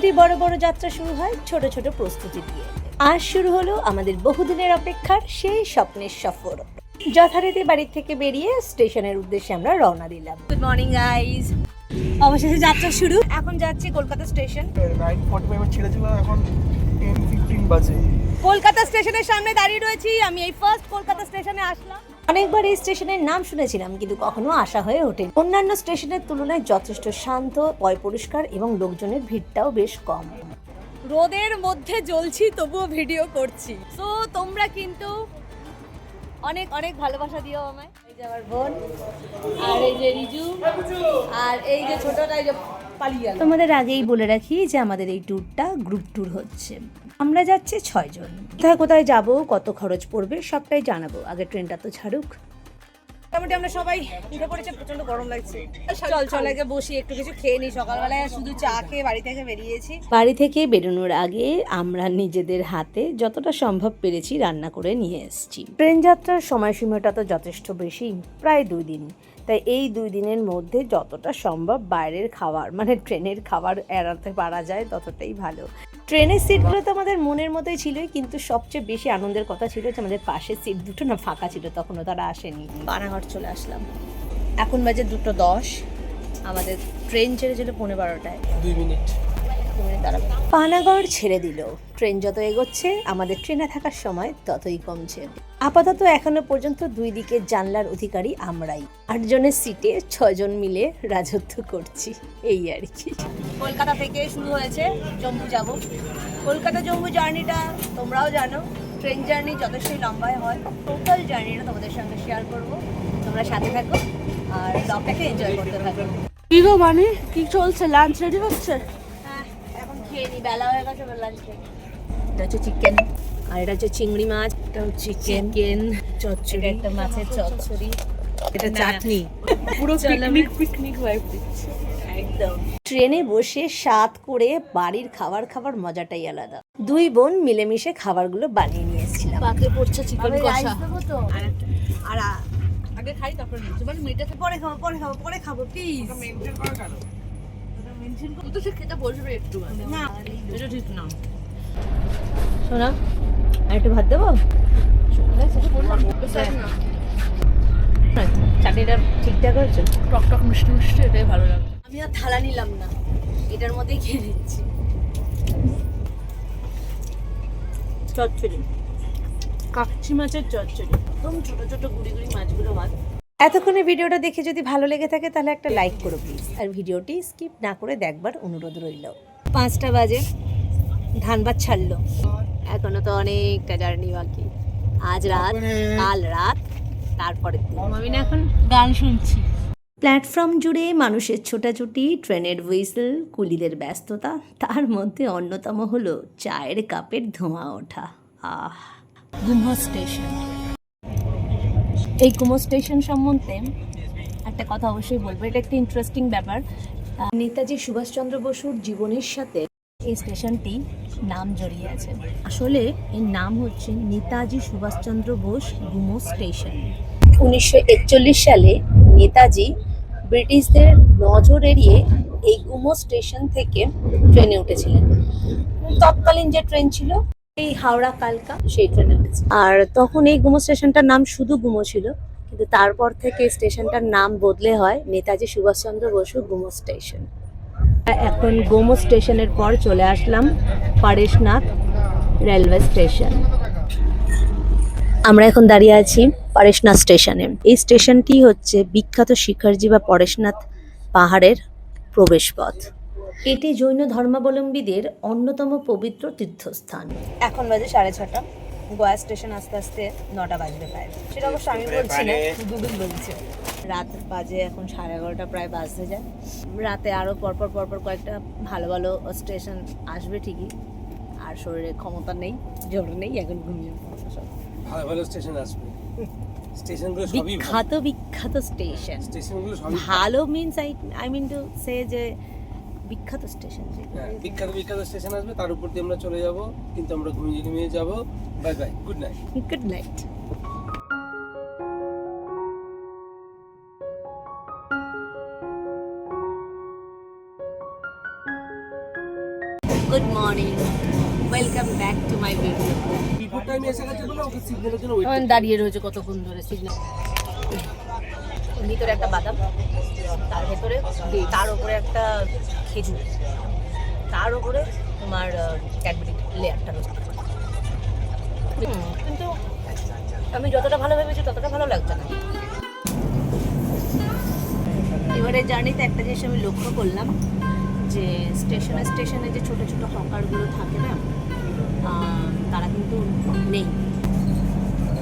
প্রতিটি বড় বড় যাত্রা শুরু হয় ছোট ছোট প্রস্তুতি দিয়ে। আজ শুরু হলো আমাদের বহুদিনের অপেক্ষার সেই স্বপ্নের সফর। যথারীতি বাড়ি থেকে বেরিয়ে স্টেশনের উদ্দেশ্যে আমরা রওনা দিলাম। গুড মর্নিং গাইজ, অবশেষে যাত্রা শুরু। এখন যাচ্ছি কলকাতা স্টেশন। 9:45 ছেড়েছিল, এখন 10:15 বাজে। কলকাতা স্টেশনের সামনে দাঁড়িয়ে রয়েছি। আমি এই ফার্স্ট কলকাতা স্টেশনে আসলাম। অনেকবার এই স্টেশনের নাম শুনেছিলাম, কিন্তু কখনো আসা হয়ে ওঠেনি। অন্যান্য স্টেশনের তুলনায় যথেষ্ট শান্ত, পয় পরিষ্কার এবং লোকজনের ভিড়টাও বেশ কম। রোদের মধ্যে জ্বলছি, তবুও ভিডিও করছি। তো তোমরা কিন্তু অনেক অনেক ভালোবাসা দিও আমায়। এই যে আমার বোন, আর এই যে রিজু, আর এই যে ছোটটা, এই যে পালিয়ে গেল। তোমাদের আগেই বলে রাখি যে আমাদের এই ট্যুরটা গ্রুপ ট্যুর হচ্ছে। আমরা যাচ্ছি 6 জন। কোথায় কোথায় যাব, কত খরচ পড়বে সবটাই জানাবো। আগে ট্রেনটা তো ছাড়ুক। মোটামুটি আমরা সবাই উঠে পড়েছে, প্রচন্ড গরম লাগছে। চল আগে বসি, একটু কিছু খেয়ে নিই। সকালবেলায় শুধু চা খেয়ে বাড়ি থেকে বেরিয়েছি। বাড়ি থেকে বেরোনোর আগে আমরা নিজেদের হাতে যতটা সম্ভব পেরেছি রান্না করে নিয়ে এসেছি। ট্রেন যাত্রার সময়সীমাটা তো যথেষ্ট বেশি, প্রায় 2 দিন। তাই এই 2 দিনের মধ্যে যতটা সম্ভব বাইরের খাবার, মানে ট্রেনের খাবার এড়াতে পারা যায় ততটাই ভালো। ট্রেনের সিটগুলো তো আমাদের মনের মতোই ছিলই, কিন্তু সবচেয়ে বেশি আনন্দের কথা ছিল যে আমাদের পাশের সিট দুটো না ফাঁকা ছিল, তখনও তারা আসেনি। পানাগড় চলে আসলাম। এখন বাজে 2:10। আমাদের ট্রেন ছেড়েছিল 12:15টায়। 2 মিনিট দাঁড়াবে। পানাগড় ছেড়ে দিল। ট্রেন যত এগোচ্ছে আমাদের ট্রেনে থাকার সময় ততই কমছে। আপাতত এখনো পর্যন্ত 2 দিকের জানলার অধিকারী আমরাই। 8 জনের সিটে 6 জন মিলে রাজত্ব করছি, এই আর কি। কলকাতা থেকে শুরু হয়েছে, জম্মু যাব। কলকাতা জম্মু জার্নিটা তোমরাও জানো, ট্রেন জার্নি যথেষ্টই লম্বাই হয়। টোটাল জার্নিটা তোমাদের সঙ্গে শেয়ার করব। তোমরা সাথে থাকো আর ব্লগটাকে এনজয় করতে থাকো। কি গো মানে কি চলছে? লাঞ্চ রেডি হচ্ছে? হ্যাঁ, এখন খেয়ে নি, বেলা হয়ে গেছে লাঞ্চ খেয়ে। এটা হচ্ছে চিকেন, আর এটা হচ্ছে চিংড়ি মাছ, এটা হচ্ছে চিকেন চচ্চড়ি, একটা মাছের চচ্চড়ি, এটা চাটনি। পুরো পিকনিক ভাইব দিচ্ছে একদম। ট্রেনে বসে স্বাদ করে বাড়ির খাবার খাবার মজাটাই আলাদা। 2 বোন মিলেমিশে খাবারগুলো বানিয়ে নিয়ে এসেছিলাম। পাকে পড়ছে চিকেন কষা। আর আগে খাই তারপর নিচ্ছি, মানে মেয়েটাকে পরে খাবো প্লিজ। তুই তো সে খেতে বসবে একটু, না এটা ঠিক না। শোনা, আর একটু ভাত দেবো? চাটনিটা ঠিকঠাক হয়েছে, টক টক মিষ্টি মিষ্টি, এটাই ভালো লাগে। আমি আর থালা নিলাম না, এটার মধ্যেই খেয়ে নিচ্ছি। চচ্চড়ি, কাচ্চি মাছের চচ্চড়ি, একদম ছোট ছোট গুড়ি গুড়ি মাছগুলো ভাত। এতক্ষণে ভিডিওটা দেখে যদি ভালো লেগে থাকে তাহলে একটা লাইক করো প্লিজ, আর ভিডিওটি স্কিপ না করে দেখবার অনুরোধ রইল। 5টা বাজে, ধানবাদ ছাড়লো, এখনো তো অনেকটা জার্নি বাকি। আজ রাত, কাল রাত, তারপরে আমি না এখন গান শুনছি। প্ল্যাটফর্ম জুড়ে মানুষের ছোটাছুটি, ট্রেনের হুইসেল, কুলিদের ব্যস্ততা, তার মধ্যে অন্যতম হলো চায়ের কাপের ধোঁয়া ওঠা। আহ, গুমো স্টেশন। এই গুমো স্টেশন সম্বন্ধে একটা কথা অবশ্যই বলবো, এটা একটা ইন্টারেস্টিং ব্যাপার। নেতাজি সুভাষচন্দ্র বসুর জীবনের সাথে এই স্টেশনটি নাম জড়িয়ে আছে। আসলে এর নাম হচ্ছে নেতাজি সুভাষচন্দ্র বোস গুমো স্টেশন। 1941 সালে নেতাজি ব্রিটিশদের নজর এড়িয়ে এই গুমো স্টেশন থেকে ট্রেনে উঠেছিলেন। তৎকালীন যে ট্রেন ছিল এই হাওড়া কালকা, সেই ট্রেনে উঠেছে। আর তখন এই গুমো স্টেশনটার নাম শুধু গুমো ছিল, কিন্তু তারপর থেকে স্টেশনটার নাম বদলে হয় নেতাজি সুভাষচন্দ্র বসু গুমো স্টেশন। এখন গুমো স্টেশনের পর চলে আসলাম পরেশনাথ রেলওয়ে স্টেশন। আমরা এখন দাঁড়িয়ে আছি পরেশনাথ স্টেশনে। এই স্টেশনটি হচ্ছে বিখ্যাত শিখরজি বা পরেশনাথ পাহাড়ের প্রবেশপথ। এটি জৈন ধর্মাবলম্বীদের অন্যতম পবিত্র তীর্থস্থান। এখন বাজে 6:30। গয়া স্টেশন আস্তে আস্তে 9টা বাজবে প্রায়। সেটা অবশ্য আমি বলছি না, গুগল বলছে। রাত বাজে এখন 11:30 প্রায় বাজতে যায়। রাতে আরও পরপর কয়েকটা ভালো ভালো স্টেশন আসবে ঠিকই, আর শরীরে ক্ষমতা নেই, জোর নেই, এখন ঘুমিয়ে পড়বো সব। ভালো ভালো স্টেশন আসবে, স্টেশনগুলো সবই বিখ্যাত স্টেশন। স্টেশনগুলো সবই ভালো means I mean to say যে বিখ্যাত স্টেশন। বিখ্যাত স্টেশন আসবে, তার উপর দিয়ে আমরা চলে যাব, কিন্তু আমরা ঘুমিয়ে যাব। Bye bye, good night. Good night. Good morning, welcome back to my video. Before time এসে গেছে বলে ওকে সিগন্যালের জন্য ওয়েট এখন দাঁড়িয়ে রয়েছে কতক্ষণ ধরে সিগন্যাল। ভিতরে একটা বাদাম, তার ভেতরে তার উপরে একটা খেজুর, তার উপরে তোমার ক্যাডবেরি লেয়ারটা রয়েছে। কিন্তু আমি যতটা ভালো ভেবেছি ততটা ভালো লাগছে না। এবারে জার্নিতে একটা জিনিস আমি লক্ষ্য করলাম যে স্টেশনে যে ছোট ছোট হকারগুলো থাকে না, তারা কিন্তু নেই।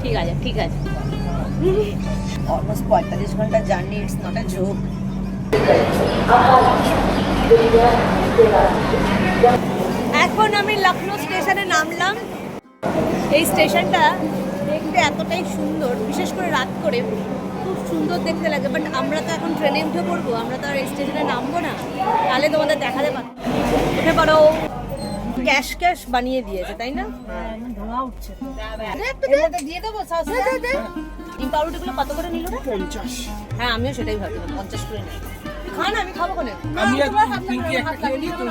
ঠিক আছে ঠিক আছে, অলমোস্ট 45 ঘন্টা journey, it's not a joke. এখন আমি লখনৌ স্টেশনে নামলাম। এই স্টেশনটা দেখতে এতটাই সুন্দর, বিশেষ করে রাত করে খুব সুন্দর দেখতে লাগে। বাট আমরা তো এখন ট্রেনে উঠে পড়বো, আমরা তো আর এই স্টেশনে নামবো না, তাহলে তোমাদের দেখাতে পারবো। উঠে পড়ো। ক্যাশ বানিয়ে দিয়েছে, তাই না? ধোঁয়া উঠছে। দিয়ে দেবো। ডিম পাউরুটিগুলো কত করে নিল না? 50। হ্যাঁ, আমিও সেটাই ভাবছিলাম, 50 করে নিই। খান, আমি খাবো কোনে। আমি আর পিঙ্কি একটা খেয়ে নিই, তো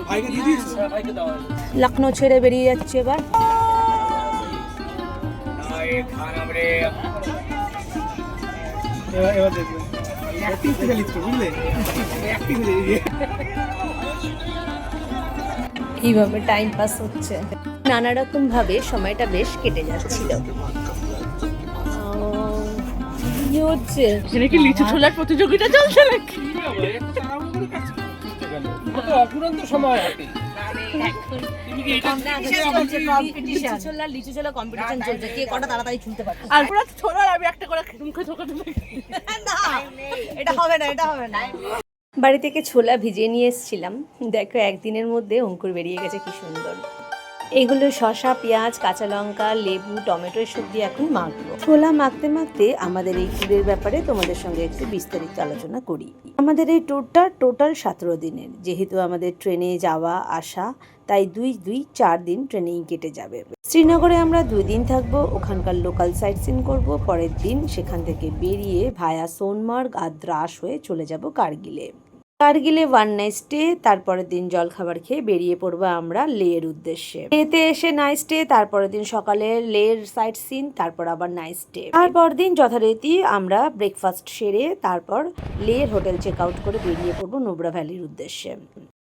ভাইকে দিয়ে দিস। ভাইকে দাও। লখনৌ ছেড়ে বেরিয়ে যাচ্ছে এবার। এবার দেখবে অ্যাক্টিং স্পেশালিস্ট, বুঝলে? অ্যাক্টিং এইভাবে টাইম পাস হচ্ছে, নানা রকম ভাবে সময়টা বেশ কেটে যাচ্ছিল। কি হচ্ছে? এখানে কি লিচু ছোলার প্রতিযোগিতা চলছে নাকি? অপুরন্ত সময় হাতে। লিচু ছোলা কম্পিটিশন চলছে, কে কটা তাড়াতাড়ি ছুলতে পারে। আর পুরো ছোলার আমি একটা করে মুখে ঢোকাতে পারি। না, এটা হবে না, এটা হবে না। বাড়ি থেকে ছোলা ভিজিয়ে নিয়ে এসেছিলাম। দেখো একদিনের মধ্যে অঙ্কুর বেরিয়ে গেছে, কি সুন্দর। এগুলো শসা, পেঁয়াজ, কাঁচা লঙ্কা, লেবু, টমেটো এসব দিয়ে এখন মাখবো। ছোলা মাখতে মাখতে আমাদের এই ট্যুরের ব্যাপারে তোমাদের সঙ্গে একটু বিস্তারিত আলোচনা করি। আমাদের এই ট্যুরটা টোটাল 17 দিনের। যেহেতু আমাদের ট্রেনে যাওয়া আসা, তাই 4 দিন ট্রেনেই কেটে যাবে। শ্রীনগরে আমরা 2 দিন থাকবো, ওখানকার লোকাল সাইট সিন করবো। পরের দিন সেখান থেকে বেরিয়ে ভায়া সোনমার্গ আর দ্রাস হয়ে চলে যাব কার্গিলে। কার্গিলে 1 নাইট স্টে, তারপরের দিন জলখাবার খেয়ে বেরিয়ে পড়বো আমরা লের উদ্দেশ্যে। লেতে এসে নাইট স্টে, তারপরের দিন সকালে লের সাইট সিন, তারপর আবার নাইট স্টে। তারপর দিন যথারীতি আমরা ব্রেকফাস্ট সেরে তারপর লের হোটেল চেক আউট করে বেরিয়ে পড়বো নোব্রা ভ্যালির উদ্দেশ্যে।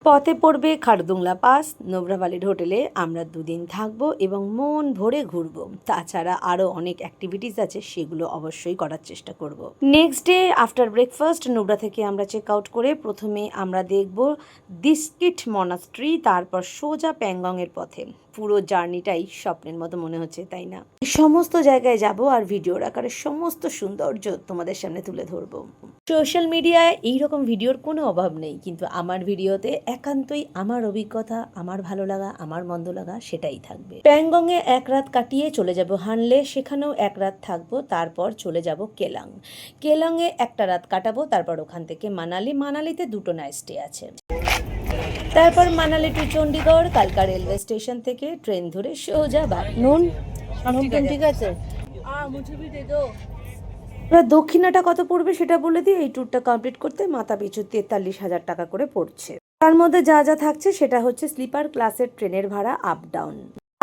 পথে পড়বে খারদুংলা পাস। নোব্রা ভ্যালির হোটেলে আমরা 2 দিন থাকবো এবং মন ভরে ঘুরবো। তাছাড়া আরও অনেক অ্যাক্টিভিটিস আছে, সেগুলো অবশ্যই করার চেষ্টা করব। Next day after breakfast Nubra থেকে আমরা চেক আউট করে প্রথমে আমরা দেখব দিস্কিট মনাস্ট্রি, তারপর সোজা প্যাংগংয়ের পথে। পুরো জার্নিটাই স্বপ্নের মতো মনে হচ্ছে, তাই না? সমস্ত জায়গায় যাব আর ভিডিওর আকারে সমস্ত সৌন্দর্য তোমাদের সামনে তুলে ধরবো। সোশ্যাল মিডিয়ায় এইরকম ভিডিওর কোনো অভাব নেই, কিন্তু আমার ভিডিওতে একান্তই আমার অভিজ্ঞতা, আমার ভালো লাগা, আমার মন্দ লাগা সেটাই থাকবে। প্যাংগংয়ে 1 রাত কাটিয়ে চলে যাব হানলে, সেখানেও 1 রাত থাকবো। তারপর চলে যাব কেলাং। কেলাংয়ে 1টা রাত কাটাবো, তারপর ওখান থেকে মানালিতে 2টো নাইট স্টে আছে। তারপর মানালি টু চণ্ডীগড়। কালকা রেলওয়ে স্টেশন থেকে ট্রেন ধরে সোজা নুন। ঠিক আছে, এবার দক্ষিণাটা কত পড়বে সেটা বলে দিই। এই ট্যুরটা কমপ্লিট করতে মাথা পিছু 43,000 টাকা করে পড়ছে। তার মধ্যে যা যা থাকছে সেটা হচ্ছে স্লিপার ক্লাসের ট্রেনের ভাড়া আপ ডাউন।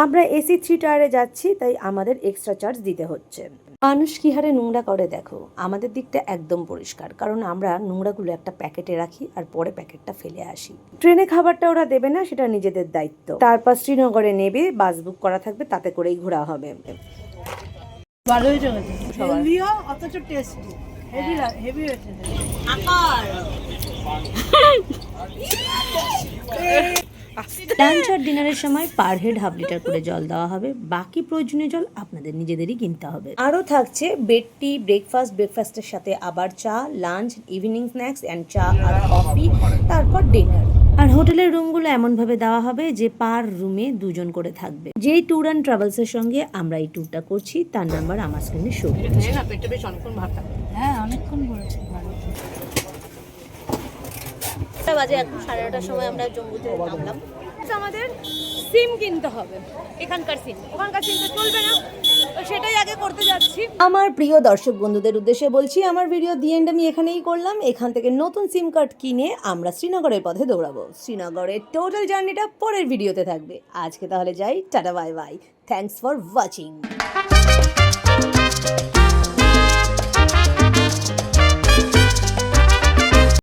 আমরা এসি 3 টায়ারে যাচ্ছি, তাই আমাদের এক্সট্রা চার্জ দিতে হচ্ছে। মানুষ কি হারে নোংরা করে দেখো। আমাদের দিকটা একদম পরিষ্কার, কারণ আমরা নোংরাগুলো একটা প্যাকেটে রাখি আর পরে প্যাকেটটা ফেলে আসি। ট্রেনে খাবারটা ওরা দেবে না, সেটা নিজেদের দায়িত্ব। তারপর শ্রীনগরে নেবে, বাস বুক করা থাকবে, তাতে করেই ঘোরা হবে। ভালোই চলেছে, হেভিও অথচ টেস্টি, হেভি হয়েছে। লাঞ্চ আর ডিনারের সময় পার হেড 1/2 লিটার করে জল দেওয়া হবে। বাকি প্রয়োজনীয় জল আপনাদের নিজেদেরই কিনতে হবে। আরও থাকছে বেড টি, ব্রেকফাস্টের সাথে আবার চা, লাঞ্চ, ইভিনিং স্ন্যাক্স অ্যান্ড চা আর কফি, তারপর ডিনার। আর হোটেলের রুমগুলো এমনভাবে দেওয়া হবে যে পার রুমে 2 জন করে থাকবে। যেই ট্যুর অ্যান্ড ট্রাভেলসের সঙ্গে আমরা এই ট্যুরটা করছি, তার নাম্বার আমার স্ক্রিনে শো করছে। না, পেটে বেশ অনেকক্ষণ ভাত থাকে। হ্যাঁ, অনেকক্ষণ বলেছে। বাজে এখন 8:30টার সময় আমরা জম্মুতে নামলাম। ফার্স্ট আমাদের সিম কিনতে হবে, এখানকার সিম, ওখানকার সিম তো চলবে না, তো সেটাই আগে করতে যাচ্ছি। আমার প্রিয় দর্শক বন্ধুদের উদ্দেশ্যে বলছি, আমার ভিডিও দি এন্ড আমি এখানেই করলাম। এখান থেকে নতুন সিম কার্ড কিনে আমরা শ্রীনগরের পথে দৌড়াবো। শ্রীনগরের টোটাল জার্নিটা পরের ভিডিওতে থাকবে। আজকে তাহলে যাই, tata bye bye, thanks for watching.